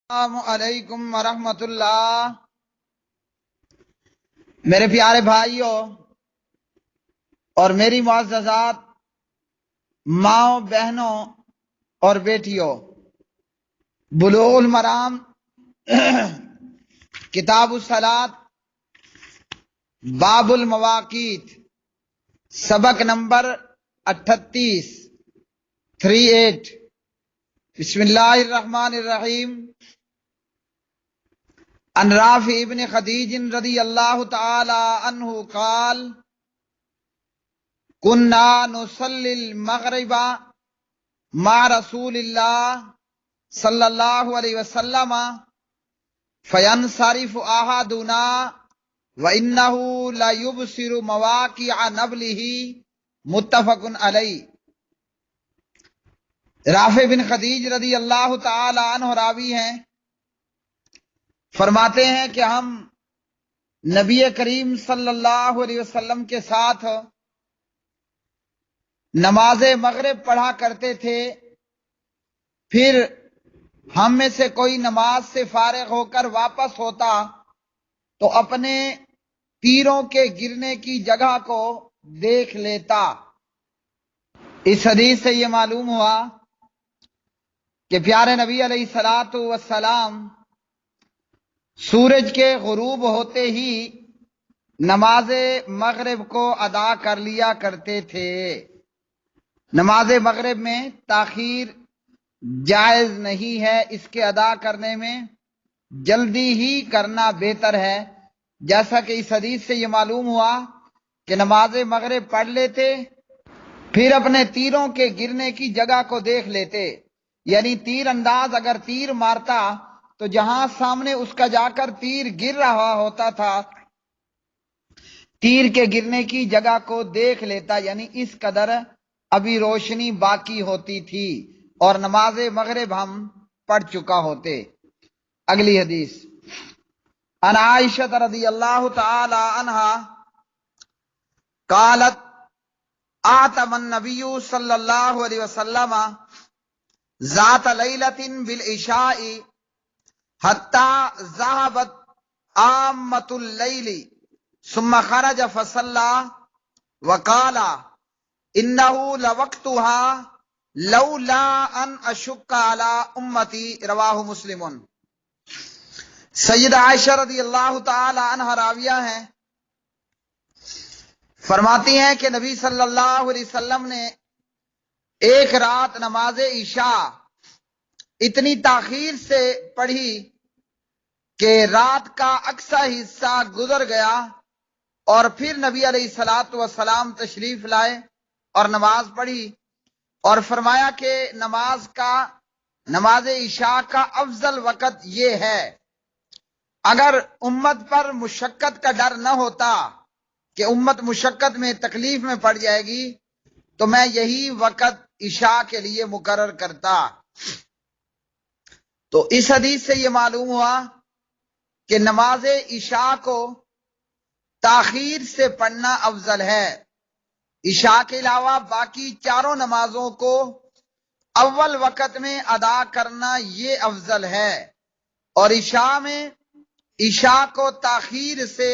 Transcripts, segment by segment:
السلام علیکم ورحمۃ اللہ۔ میرے پیارے بھائیوں اور میری معززات ماؤں، بہنوں اور بیٹیوں، بلوغ المرام کتاب الصلاۃ باب المواقیت، سبق نمبر 38 بسم اللہ الرحمن الرحیم۔ عن رافع ابن خدیج رضی اللہ تعالی عنہ قال كنا نصلي المغرب مع رسول اللہ صلی اللہ علیہ وسلم فینصرف احدنا وانه لا يبصر مواقع نبله، متفق علیہ۔ رافع بن خدیج رضی اللہ تعالی عنہ راوی ہیں، فرماتے ہیں کہ ہم نبی کریم صلی اللہ علیہ وسلم کے ساتھ نماز مغرب پڑھا کرتے تھے، پھر ہم میں سے کوئی نماز سے فارغ ہو کر واپس ہوتا تو اپنے تیروں کے گرنے کی جگہ کو دیکھ لیتا۔ اس حدیث سے یہ معلوم ہوا کہ پیارے نبی علیہ الصلاۃ والسلام سورج کے غروب ہوتے ہی نماز مغرب کو ادا کر لیا کرتے تھے۔ نماز مغرب میں تاخیر جائز نہیں ہے، اس کے ادا کرنے میں جلدی ہی کرنا بہتر ہے، جیسا کہ اس حدیث سے یہ معلوم ہوا کہ نماز مغرب پڑھ لیتے، پھر اپنے تیروں کے گرنے کی جگہ کو دیکھ لیتے، یعنی تیر انداز اگر تیر مارتا تو جہاں سامنے اس کا جا کر تیر گر رہا ہوتا تھا، تیر کے گرنے کی جگہ کو دیکھ لیتا، یعنی اس قدر ابھی روشنی باقی ہوتی تھی اور نماز مغرب ہم پڑھ چکا ہوتے۔ اگلی حدیث عن عائشہ رضی اللہ تعالی عنہا قالت آتم النبی صلی اللہ علیہ وسلم ذات لیلۃ بالعشاء حتی ذهبت عامۃ اللیل ثم خرج فصلى وقال انه لوقتها لولا ان اشق على امتی، رواہ مسلم۔ سید عائشہ رضی اللہ تعالی عنہ راویہ ہیں، فرماتی ہیں کہ نبی صلی اللہ علیہ وسلم نے ایک رات نماز عشاء اتنی تاخیر سے پڑھی کہ رات کا اکثر حصہ گزر گیا، اور پھر نبی علیہ الصلاۃ والسلام تشریف لائے اور نماز پڑھی، اور فرمایا کہ نماز عشاء کا افضل وقت یہ ہے، اگر امت پر مشقت کا ڈر نہ ہوتا کہ امت مشقت میں تکلیف میں پڑ جائے گی تو میں یہی وقت عشاء کے لیے مقرر کرتا۔ تو اس حدیث سے یہ معلوم ہوا کہ نماز عشاء کو تاخیر سے پڑھنا افضل ہے۔ عشاء کے علاوہ باقی چاروں نمازوں کو اول وقت میں ادا کرنا یہ افضل ہے، اور عشاء کو تاخیر سے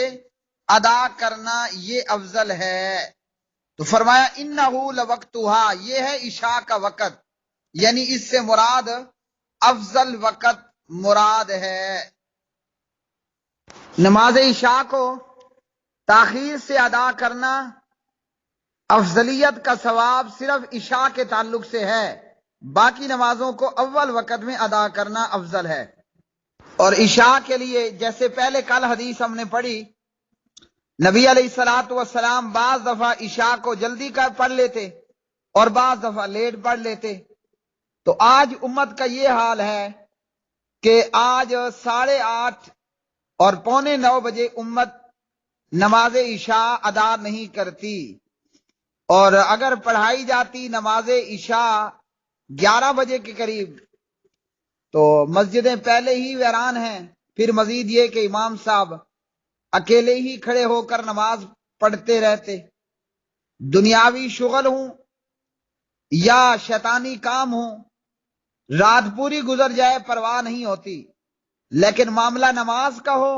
ادا کرنا یہ افضل ہے۔ تو فرمایا انہو لوقتہا، یہ ہے عشاء کا وقت، یعنی اس سے مراد افضل وقت مراد ہے۔ نماز عشاء کو تاخیر سے ادا کرنا افضلیت کا ثواب صرف عشاء کے تعلق سے ہے، باقی نمازوں کو اول وقت میں ادا کرنا افضل ہے۔ اور عشاء کے لیے جیسے پہلے کل حدیث ہم نے پڑھی، نبی علیہ الصلاۃ والسلام بعض دفعہ عشاء کو جلدی کر پڑھ لیتے اور بعض دفعہ لیٹ پڑھ لیتے، تو آج امت کا یہ حال ہے کہ آج 8:30 اور 8:45 بجے امت نماز عشاء ادا نہیں کرتی، اور اگر پڑھائی جاتی نماز عشاء 11 بجے کے قریب تو مسجدیں پہلے ہی ویران ہیں، پھر مزید یہ کہ امام صاحب اکیلے ہی کھڑے ہو کر نماز پڑھتے رہتے، دنیاوی شغل ہوں یا شیطانی کام ہوں، رات پوری گزر جائے پرواہ نہیں ہوتی۔ لیکن معاملہ نماز کا ہو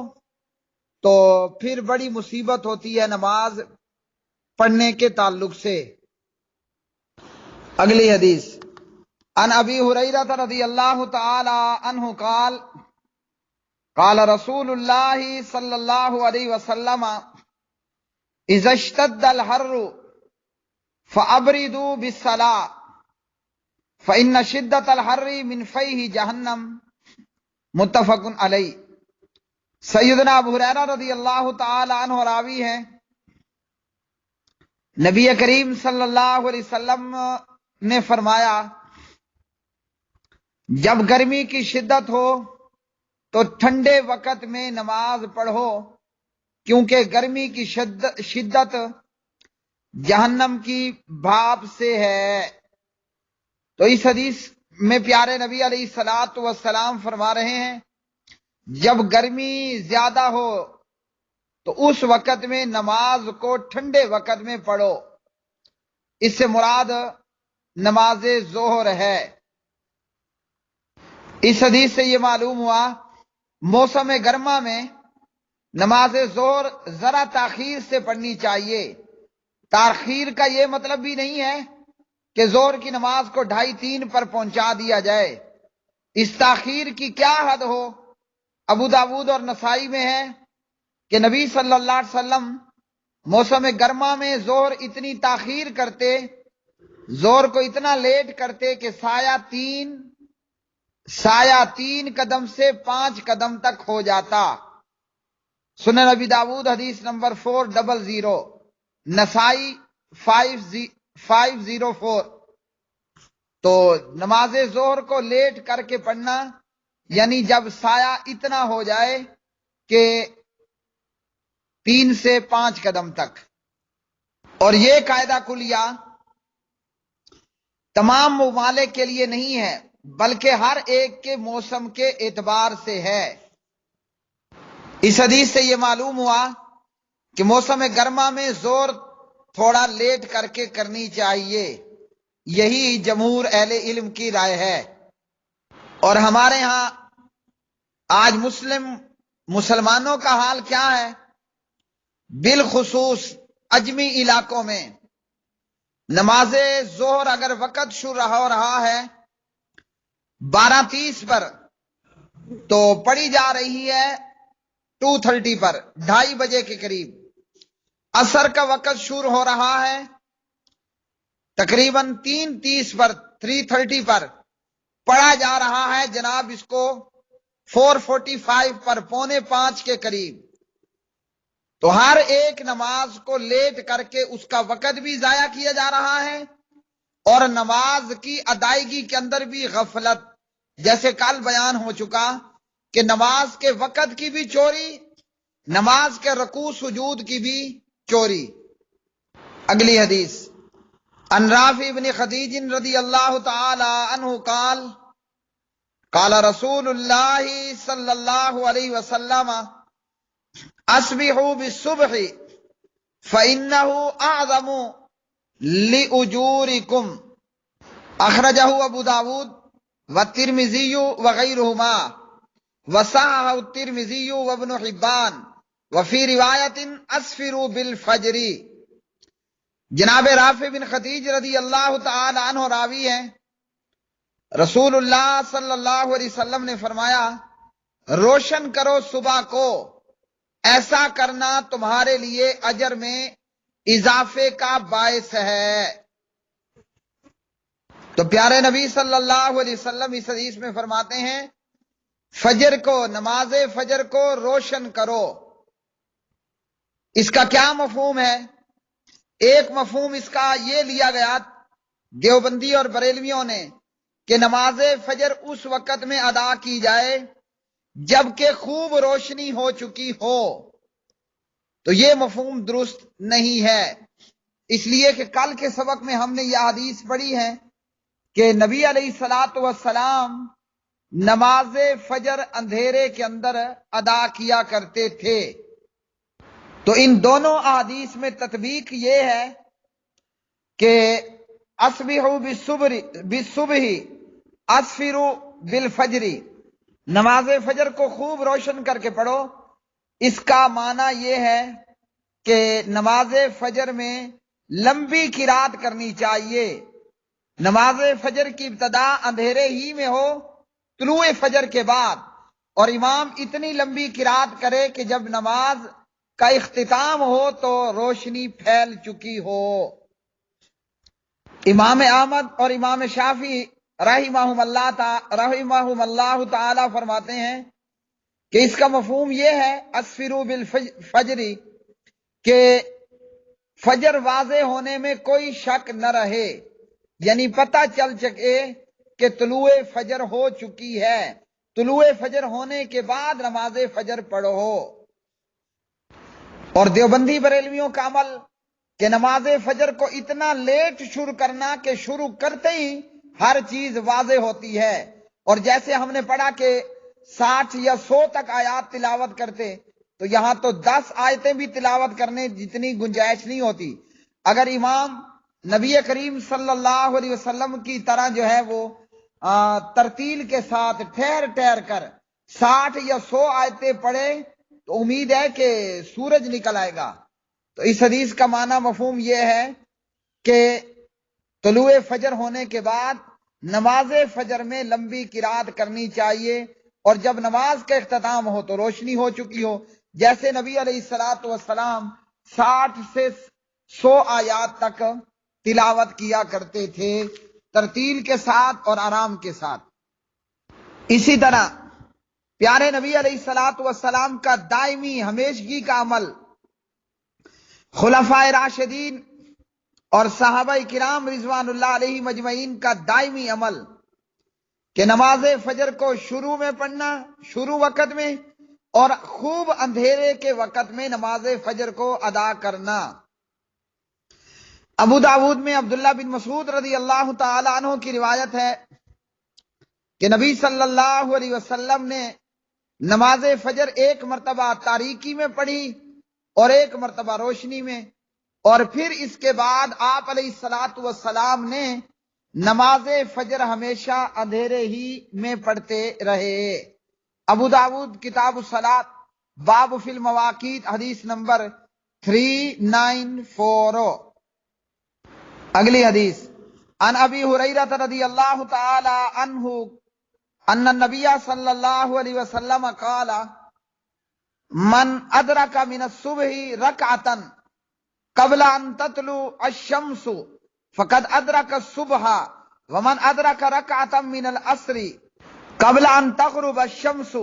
تو پھر بڑی مصیبت ہوتی ہے نماز پڑھنے کے تعلق سے۔ اگلی حدیث، عن ابی ہریرہ رضی اللہ تعالی عنہ قال قال رسول اللہ صلی اللہ علیہ وسلم اذا اشتد الحر فابردوا بالصلاة فإن شدت الحر من فیہ جہنم، متفق علیہ۔ سیدنا ابو ہریرہ رضی اللہ تعالی عنہ راوی ہیں، نبی کریم صلی اللہ علیہ وسلم نے فرمایا جب گرمی کی شدت ہو تو ٹھنڈے وقت میں نماز پڑھو، کیونکہ گرمی کی شدت جہنم کی بھاپ سے ہے۔ تو اس حدیث میں پیارے نبی علیہ الصلوۃ والسلام فرما رہے ہیں جب گرمی زیادہ ہو تو اس وقت میں نماز کو ٹھنڈے وقت میں پڑھو، اس سے مراد نماز ظہر ہے۔ اس حدیث سے یہ معلوم ہوا موسم گرما میں نماز ظہر ذرا تاخیر سے پڑھنی چاہیے۔ تاخیر کا یہ مطلب بھی نہیں ہے کہ ظہر کی نماز کو 2:30-3 پر پہنچا دیا جائے۔ اس تاخیر کی کیا حد ہو؟ ابو داود اور نسائی میں ہے کہ نبی صلی اللہ علیہ وسلم موسم گرما میں ظہر اتنی تاخیر کرتے، ظہر کو اتنا لیٹ کرتے کہ سایہ 3 قدم سے 5 قدم تک ہو جاتا۔ سنن نبی داود حدیث نمبر 400، نسائی 504۔ تو نماز ظہر کو لیٹ کر کے پڑھنا یعنی جب سایہ اتنا ہو جائے کہ 3 سے 5 قدم تک۔ اور یہ قاعدہ کلیہ تمام ممالک کے لیے نہیں ہے بلکہ ہر ایک کے موسم کے اعتبار سے ہے۔ اس حدیث سے یہ معلوم ہوا کہ موسم گرما میں ظہر تھوڑا لیٹ کر کے کرنی چاہیے، یہی جمہور اہل علم کی رائے ہے۔ اور ہمارے ہاں آج مسلمانوں کا حال کیا ہے؟ بالخصوص اجمی علاقوں میں نماز ظہر اگر وقت شروع ہو رہا ہے 12:30 پر تو پڑھی جا رہی ہے 2:30 پر، 2:30 بجے کے قریب۔ عصر کا وقت شروع ہو رہا ہے تقریباً 3:30 پر، 3:30 پر پڑھا جا رہا ہے جناب اس کو 4:45 پر، 4:45 کے قریب۔ تو ہر ایک نماز کو لیٹ کر کے اس کا وقت بھی ضائع کیا جا رہا ہے اور نماز کی ادائیگی کے اندر بھی غفلت، جیسے کل بیان ہو چکا کہ نماز کے وقت کی بھی چوری، نماز کے رکوع سجود کی بھی چوری۔ اگلی حدیث، عن رافع بن خدیج رضی اللہ تعالی عنہ قال قال رسول اللہ صلی اللہ علیہ وسلم اسبحوا بالصبح فإنه أعظم لأجوركم، اخرجہ ابو داود والترمذی وغیرہما وصححہ الترمذی وابن حبان وفی روایت اسفروا بالفجر۔ جناب رافع بن خدیج رضی اللہ تعالی عنہ راوی ہیں، رسول اللہ صلی اللہ علیہ وسلم نے فرمایا روشن کرو صبح کو، ایسا کرنا تمہارے لیے اجر میں اضافے کا باعث ہے۔ تو پیارے نبی صلی اللہ علیہ وسلم اس حدیث میں فرماتے ہیں فجر کو، نماز فجر کو روشن کرو۔ اس کا کیا مفہوم ہے؟ ایک مفہوم اس کا یہ لیا گیا دیوبندی اور بریلویوں نے کہ نماز فجر اس وقت میں ادا کی جائے جبکہ خوب روشنی ہو چکی ہو۔ تو یہ مفہوم درست نہیں ہے، اس لیے کہ کل کے سبق میں ہم نے یہ حدیث پڑھی ہے کہ نبی علیہ الصلوۃ والسلام نماز فجر اندھیرے کے اندر ادا کیا کرتے تھے۔ تو ان دونوں احادیث میں تطبیق یہ ہے کہ اسبحوا بالصبح اسفروا بالفجر، نماز فجر کو خوب روشن کر کے پڑھو۔ اس کا معنی یہ ہے کہ نماز فجر میں لمبی قرات کرنی چاہیے۔ نماز فجر کی ابتدا اندھیرے ہی میں ہو، طلوع فجر کے بعد، اور امام اتنی لمبی قرات کرے کہ جب نماز کا اختتام ہو تو روشنی پھیل چکی ہو۔ امام احمد اور امام شافعی رحمہم اللہ تعالی فرماتے ہیں کہ اس کا مفہوم یہ ہے اسفروا بالفجر، کہ فجر واضح ہونے میں کوئی شک نہ رہے، یعنی پتہ چل سکے کہ طلوع فجر ہو چکی ہے، طلوع فجر ہونے کے بعد نماز فجر پڑھو۔ اور دیوبندی بریلویوں کا عمل کہ نماز فجر کو اتنا لیٹ شروع کرنا کہ شروع کرتے ہی ہر چیز واضح ہوتی ہے، اور جیسے ہم نے پڑھا کہ 60 یا 100 تک آیات تلاوت کرتے، تو یہاں تو 10 آیتیں بھی تلاوت کرنے جتنی گنجائش نہیں ہوتی۔ اگر امام نبی کریم صلی اللہ علیہ وسلم کی طرح جو ہے وہ ترتیل کے ساتھ ٹھہر ٹھہر کر 60 یا 100 آیتیں پڑھے تو امید ہے کہ سورج نکل آئے گا۔ تو اس حدیث کا معنی مفہوم یہ ہے کہ طلوع فجر ہونے کے بعد نماز فجر میں لمبی قرات کرنی چاہیے، اور جب نماز کا اختتام ہو تو روشنی ہو چکی ہو، جیسے نبی علیہ الصلوۃ والسلام 60 سے 100 آیات تک تلاوت کیا کرتے تھے، ترتیل کے ساتھ اور آرام کے ساتھ۔ اسی طرح پیارے نبی علیہ الصلوۃ والسلام کا دائمی ہمیشگی کا عمل، خلفائے راشدین اور صحابہ کرام رضوان اللہ علیہ مجمعین کا دائمی عمل کہ نماز فجر کو شروع میں پڑھنا، شروع وقت میں، اور خوب اندھیرے کے وقت میں نماز فجر کو ادا کرنا۔ ابو داود میں عبداللہ بن مسعود رضی اللہ تعالی عنہ کی روایت ہے کہ نبی صلی اللہ علیہ وسلم نے نماز فجر ایک مرتبہ تاریکی میں پڑھی اور ایک مرتبہ روشنی میں، اور پھر اس کے بعد آپ علیہ الصلوۃ والسلام نے نماز فجر ہمیشہ اندھیرے ہی میں پڑھتے رہے۔ ابو داود کتاب الصلاۃ باب فی المواقیت حدیث نمبر 3940۔ اگلی حدیث عن ابی ہریرہ رضی اللہ تعالی عنہ ان النبی صلی اللہ علیہ وسلم قال من ادرک من الصبح رکعتا قبل ان تطلع الشمس فقد ادرک الصبح ومن ادرک رکعتا من العصر قبل ان تغرب الشمس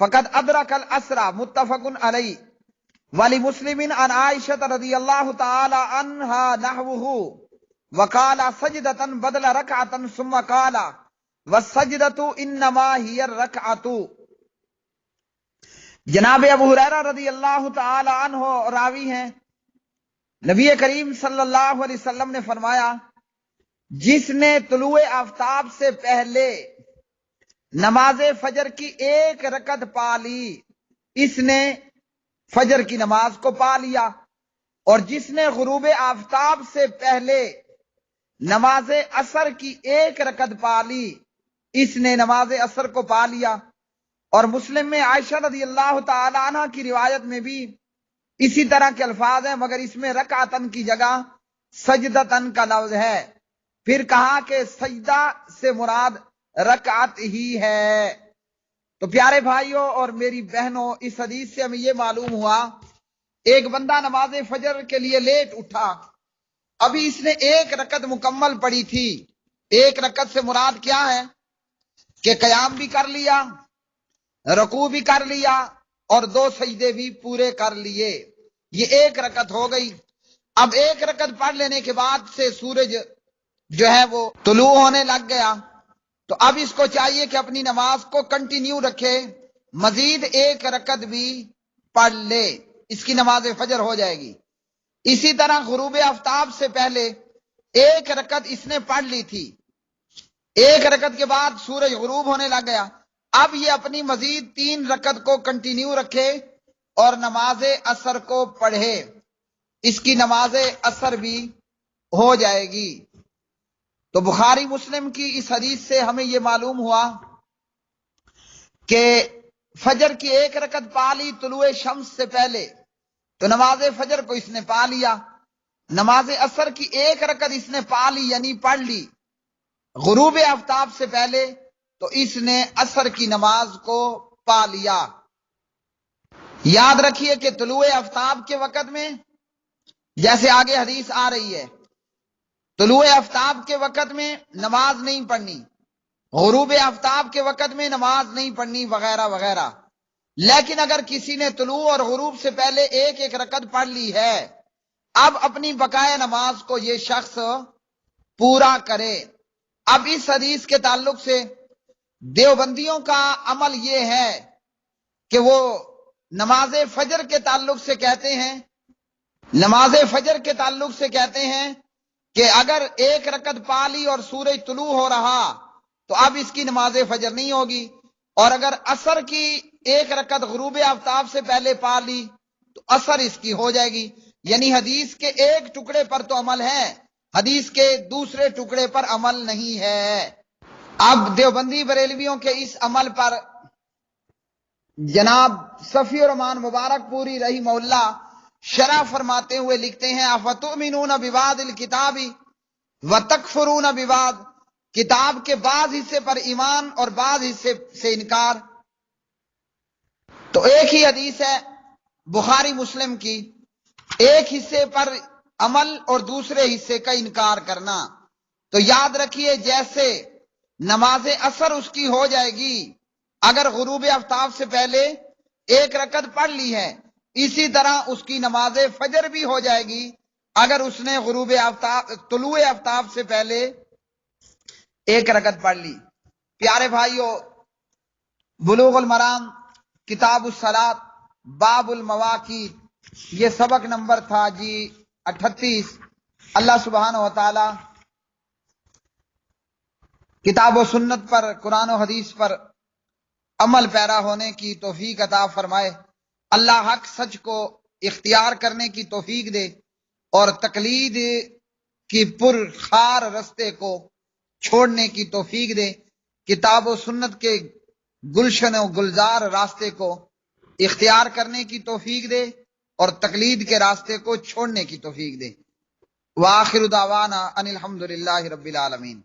فقد ادرک العصر، متفق علیہ۔ ولمسلم عن عائشہ رضی اللہ تعالی عنہا نحوہ وقال سجدة بدل رکعتا ثم قال والسجدة انما هي الرکعۃ۔ جناب ابو ہریرہ رضی اللہ تعالی عنہ راوی ہیں، نبی کریم صلی اللہ علیہ وسلم نے فرمایا جس نے طلوع آفتاب سے پہلے نماز فجر کی ایک رکعت پا لی، اس نے فجر کی نماز کو پا لیا، اور جس نے غروب آفتاب سے پہلے نماز عصر کی ایک رکعت پا لی، اس نے نماز عصر کو پا لیا۔ اور مسلم میں عائشہ رضی اللہ تعالی عنہ کی روایت میں بھی اسی طرح کے الفاظ ہیں، مگر اس میں رکعتن کی جگہ سجدتن کا لفظ ہے۔ پھر کہا کہ سجدہ سے مراد رکعت ہی ہے۔ تو پیارے بھائیوں اور میری بہنوں، اس حدیث سے ہمیں یہ معلوم ہوا ایک بندہ نماز فجر کے لیے لیٹ اٹھا، ابھی اس نے ایک رکعت مکمل پڑھی تھی۔ ایک رکعت سے مراد کیا ہے کہ قیام بھی کر لیا، رکوع بھی کر لیا، اور 2 سجدے بھی پورے کر لیے، یہ ایک رکعت ہو گئی۔ اب ایک رکعت پڑھ لینے کے بعد سے سورج جو ہے وہ طلوع ہونے لگ گیا، تو اب اس کو چاہیے کہ اپنی نماز کو کنٹینیو رکھے، مزید ایک رکعت بھی پڑھ لے، اس کی نماز فجر ہو جائے گی۔ اسی طرح غروب آفتاب سے پہلے ایک رکعت اس نے پڑھ لی تھی، ایک رکعت کے بعد سورج غروب ہونے لگ گیا، اب یہ اپنی مزید 3 رکعت کو کنٹینیو رکھے اور نماز عصر کو پڑھے، اس کی نماز عصر بھی ہو جائے گی۔ تو بخاری مسلم کی اس حدیث سے ہمیں یہ معلوم ہوا کہ فجر کی ایک رکعت پا لی طلوع شمس سے پہلے تو نماز فجر کو اس نے پا لیا، نماز عصر کی ایک رکعت اس نے پا لی یعنی پڑھ لی غروب آفتاب سے پہلے تو اس نے عصر کی نماز کو پا لیا۔ یاد رکھیے کہ طلوع آفتاب کے وقت میں، جیسے آگے حدیث آ رہی ہے، طلوع آفتاب کے وقت میں نماز نہیں پڑھنی، غروب آفتاب کے وقت میں نماز نہیں پڑھنی وغیرہ وغیرہ۔ لیکن اگر کسی نے طلوع اور غروب سے پہلے ایک ایک رکعت پڑھ لی ہے، اب اپنی بقایا نماز کو یہ شخص پورا کرے۔ اب اس حدیث کے تعلق سے دیوبندیوں کا عمل یہ ہے کہ وہ نماز فجر کے تعلق سے کہتے ہیں، نماز فجر کے تعلق سے کہتے ہیں کہ اگر ایک رکعت پا لی اور سورج طلوع ہو رہا تو اب اس کی نماز فجر نہیں ہوگی، اور اگر عصر کی ایک رکعت غروب آفتاب سے پہلے پا لی تو عصر اس کی ہو جائے گی۔ یعنی حدیث کے ایک ٹکڑے پر تو عمل ہے، حدیث کے دوسرے ٹکڑے پر عمل نہیں ہے۔ اب دیوبندی بریلویوں کے اس عمل پر جناب صفی الرحمان مبارک پوری رحمہ اللہ شرح فرماتے ہوئے لکھتے ہیں، افتؤمنون ببعض الکتاب وتکفرون ببعض، کتاب کے بعض حصے پر ایمان اور بعض حصے سے انکار۔ تو ایک ہی حدیث ہے بخاری مسلم کی، ایک حصے پر عمل اور دوسرے حصے کا انکار کرنا۔ تو یاد رکھیے جیسے نماز عصر اس کی ہو جائے گی اگر غروب آفتاب سے پہلے ایک رکعت پڑھ لی ہے، اسی طرح اس کی نماز فجر بھی ہو جائے گی اگر اس نے غروب آفتاب طلوع آفتاب سے پہلے ایک رکعت پڑھ لی۔ پیارے بھائیو، بلوغ المرام کتاب الصلاۃ باب المواقیت، یہ سبق نمبر تھا جی 38۔ اللہ سبحانہ و تعالی کتاب و سنت پر، قرآن و حدیث پر عمل پیرا ہونے کی توفیق عطا فرمائے۔ اللہ حق سچ کو اختیار کرنے کی توفیق دے اور تقلید کی پرخار رستے کو چھوڑنے کی توفیق دے، کتاب و سنت کے گلشن و گلزار راستے کو اختیار کرنے کی توفیق دے اور تقلید کے راستے کو چھوڑنے کی توفیق دے۔ وآخر دعوانا ان الحمد للہ رب العالمین۔